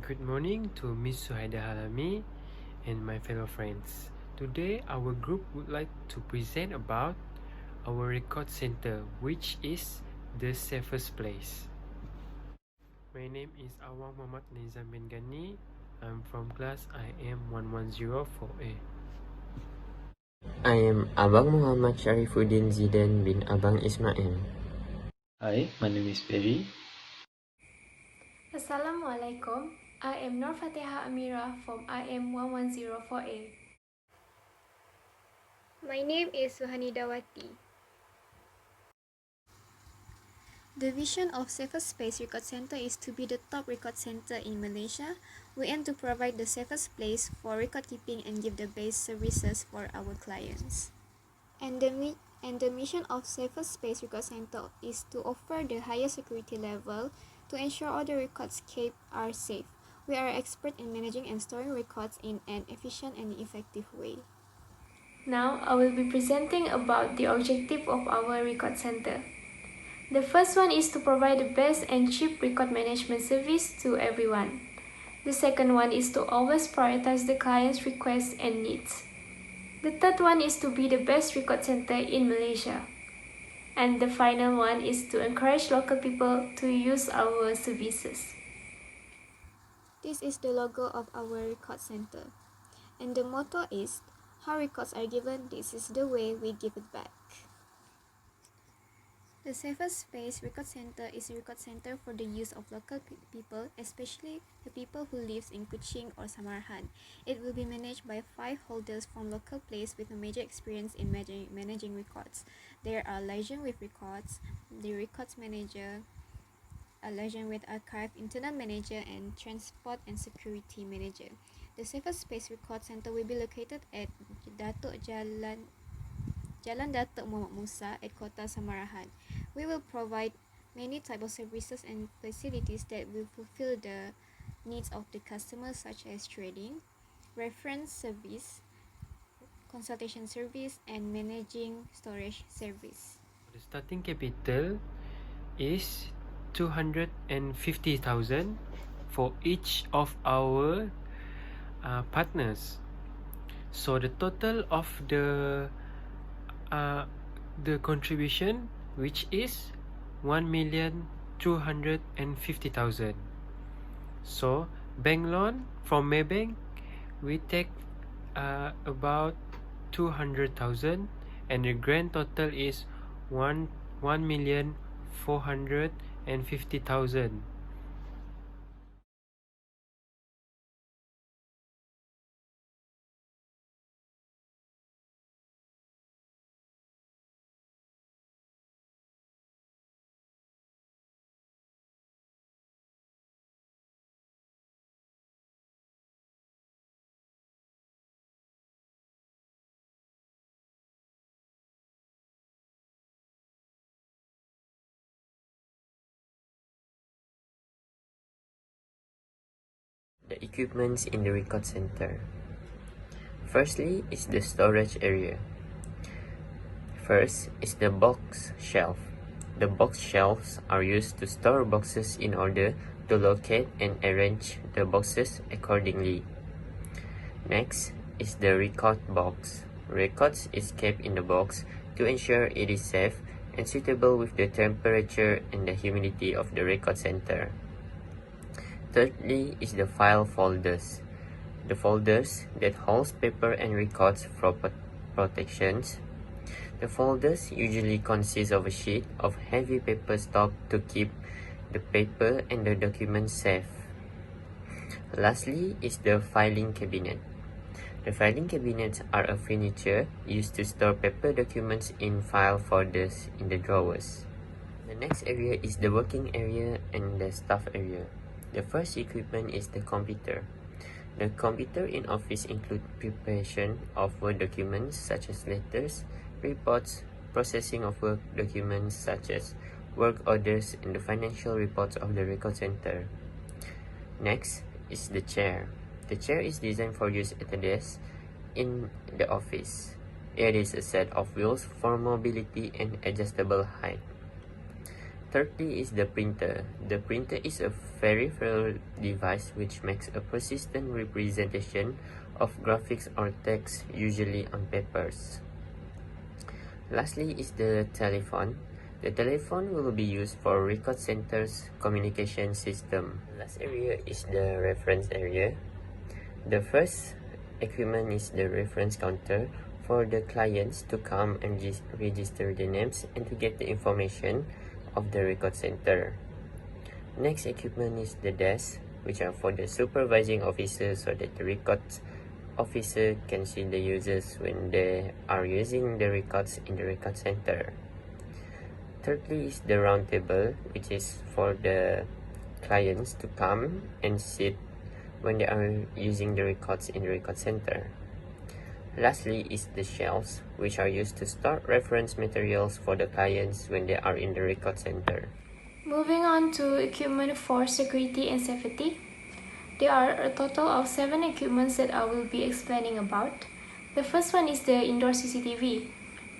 Good morning to Miss Suhaida Halami and my fellow friends. Today our group would like to present about our record center, which is the safest place. My name is Awang Muhammad Nizam bin Gani. I'm from class IM 110-4A. I am Abang Muhammad Sharifuddin Zidan bin Abang Ismail. Hi, my name is Perry. Assalamualaikum. I am Nur Fatiha Amira from IM 110-4A. My name is Suhani Dawati. The vision of Safest Space Record Center is to be the top record center in Malaysia. We aim to provide the safest place for record keeping and give the best services for our clients. And the mission of Safest Space Record Center is to offer the highest security level to ensure all the records kept are safe. We are expert in managing and storing records in an efficient and effective way. Now I will be presenting about the objective of our record center. The first one is to provide the best and cheap record management service to everyone. The second one is to always prioritize the client's requests and needs. The third one is to be the best record center in Malaysia. And the final one is to encourage local people to use our services. This is the logo of our record center. And the motto is, how records are given, this is the way we give it back. The Safest Space Record Center is a record center for the use of local people, especially the people who live in Kuching or Samarahan. It will be managed by 5 holders from local place with a major experience in managing records. There are liaison with records, the records manager, a liaison with archive, internal manager, and transport and security manager. The Safest Space Record Center will be located at Jalan Datuk Muhammad Musa at Kota Samarahan. We will provide many types of services and facilities that will fulfill the needs of the customers, such as trading, reference service, consultation service, and managing storage service. The starting capital is 250,000 for each of our partners. So the total of the contribution, which is 1,250,000. So bank loan from Maybank, we take about 200,000, and the grand total is 1,450,000. The equipments in the record center. Firstly is the storage area. First is the box shelf. The box shelves are used to store boxes in order to locate and arrange the boxes accordingly. Next is the record box. Records is kept in the box to ensure it is safe and suitable with the temperature and the humidity of the record center. Thirdly is the file folders. The folders that holds paper and records for protections. The folders usually consist of a sheet of heavy paper stock to keep the paper and the documents safe. Lastly is the filing cabinet. The filing cabinets are a furniture used to store paper documents in file folders in the drawers. The next area is the working area and the staff area. The first equipment is the computer. The computer in office include preparation of Word documents such as letters, reports, processing of work documents such as work orders, and the financial reports of the record center. Next is the chair. The chair is designed for use at a desk in the office. It is a set of wheels for mobility and adjustable height. Thirdly is the printer. The printer is a peripheral device which makes a persistent representation of graphics or text, usually on papers. Lastly is the telephone. The telephone will be used for record center's communication system. The last area is the reference area. The first equipment is the reference counter for the clients to come and register the names and to get the information of the record center. Next equipment is the desk, which are for the supervising officer so that the records officer can see the users when they are using the records in the record center. Thirdly is the round table, which is for the clients to come and sit when they are using the records in the record center. Lastly is the shelves, which are used to store reference materials for the clients when they are in the record center. Moving on to equipment for security and safety. There are a total of 7 equipments that I will be explaining about. The first one is the indoor CCTV.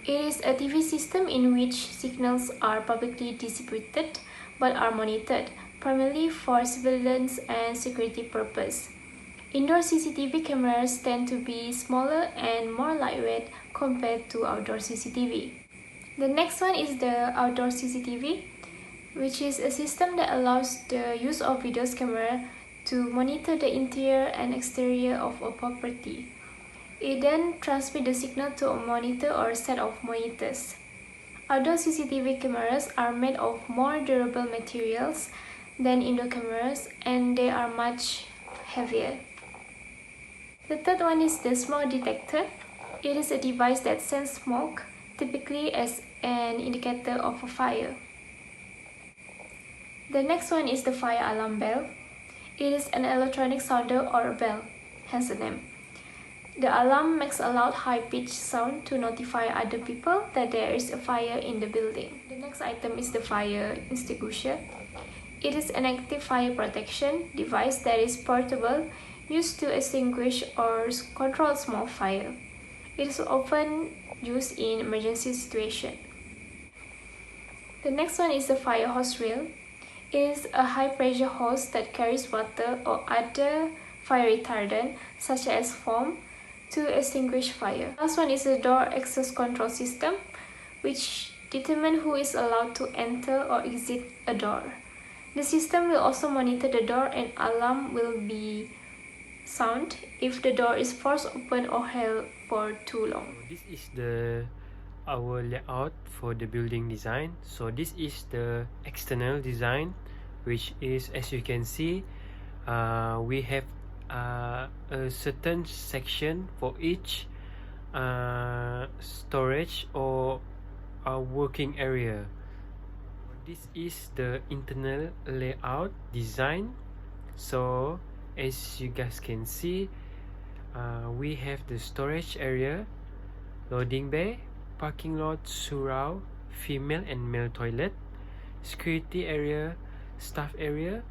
It is a TV system in which signals are publicly distributed but are monitored, primarily for surveillance and security purpose. Indoor CCTV cameras tend to be smaller and more lightweight compared to outdoor CCTV. The next one is the outdoor CCTV, which is a system that allows the use of video camera to monitor the interior and exterior of a property. It then transmits the signal to a monitor or set of monitors. Outdoor CCTV cameras are made of more durable materials than indoor cameras and they are much heavier. The third one is the smoke detector. It is a device that sends smoke, typically as an indicator of a fire. The next one is the fire alarm bell. It is an electronic sounder or a bell, hence the name. The alarm makes a loud high-pitched sound to notify other people that there is a fire in the building. The next item is the fire extinguisher. It is an active fire protection device that is portable, used to extinguish or control small fire. It is often used in emergency situations. The next one is the fire hose reel. It is a high-pressure hose that carries water or other fire retardant, such as foam, to extinguish fire. Last one is the door access control system, which determines who is allowed to enter or exit a door. The system will also monitor the door and alarm will be sound if the door is forced open or held for too long. This is our layout for the building design. So this is the external design, which is, as you can see, we have a certain section for each storage or working area. This is the internal layout design. So as you guys can see, we have the storage area, loading bay, parking lot, surround, female and male toilet, security area, staff area,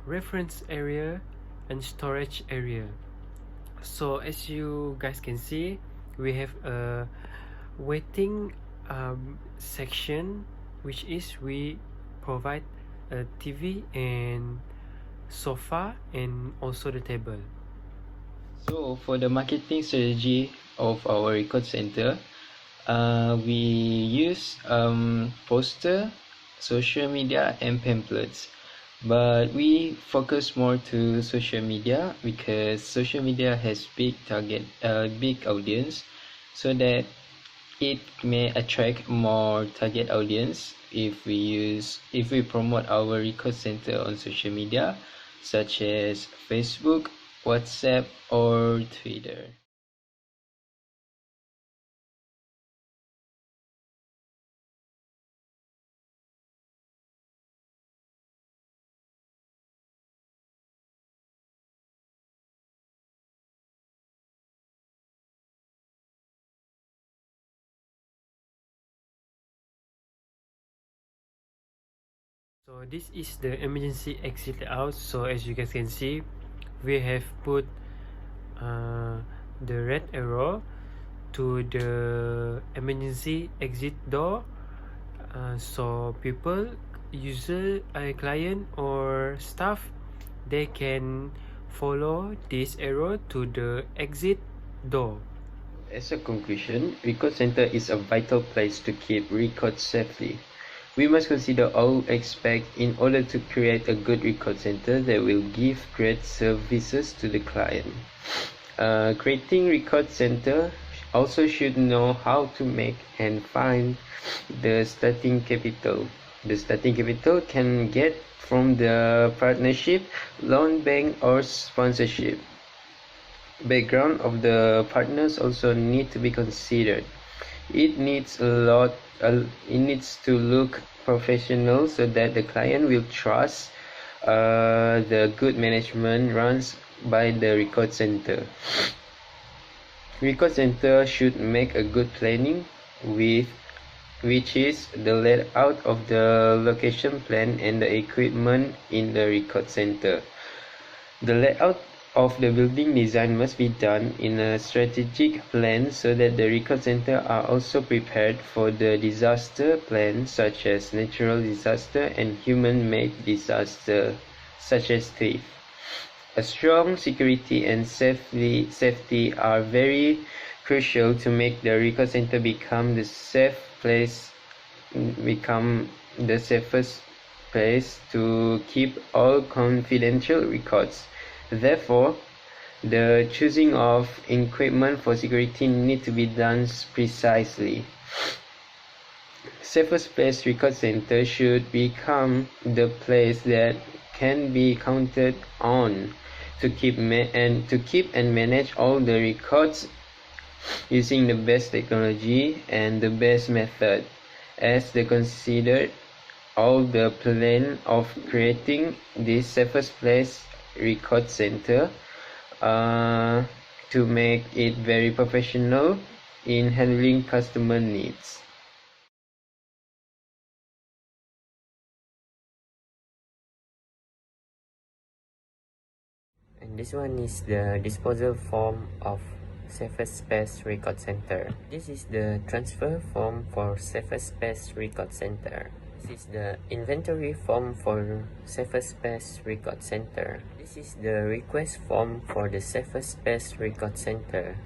reference area, and storage area. So as you guys can see, we have a waiting section, which is we provide a TV and sofa and also the table. So for the marketing strategy of our record center, we use poster, social media, and pamphlets. But we focus more to social media because social media has big audience, so that it may attract more target audience if we promote our record center on social media, such as Facebook, WhatsApp, or Twitter. So this is the emergency exit layout. So as you guys can see, we have put the red arrow to the emergency exit door, so people user, a client or staff, they can follow this arrow to the exit door. As a conclusion, record center is a vital place to keep records safely. We must consider all aspects in order to create a good record center that will give great services to the client. Creating record center also should know how to make and find the starting capital. The starting capital can get from the partnership, loan bank or sponsorship. Background of the partners also need to be considered. It needs to look professional so that the client will trust the good management runs by the record center. Record center should make a good planning with which is the layout of the location plan and the equipment in the record center. The layout of the building design must be done in a strategic plan so that the record center are also prepared for the disaster plan such as natural disaster and human-made disaster such as theft. A strong security and safety are very crucial to make the record center become the safest place to keep all confidential records. Therefore, the choosing of equipment for security need to be done precisely. Safest place record center should become the place that can be counted on to keep and manage all the records using the best technology and the best method, as they considered all the plan of creating this safest place record center to make it very professional in handling customer needs. And this one is the disposal form of safest space record center. This is the transfer form for safest space record center. This is the inventory form for safest space record center. This is the request form for the safest space record center.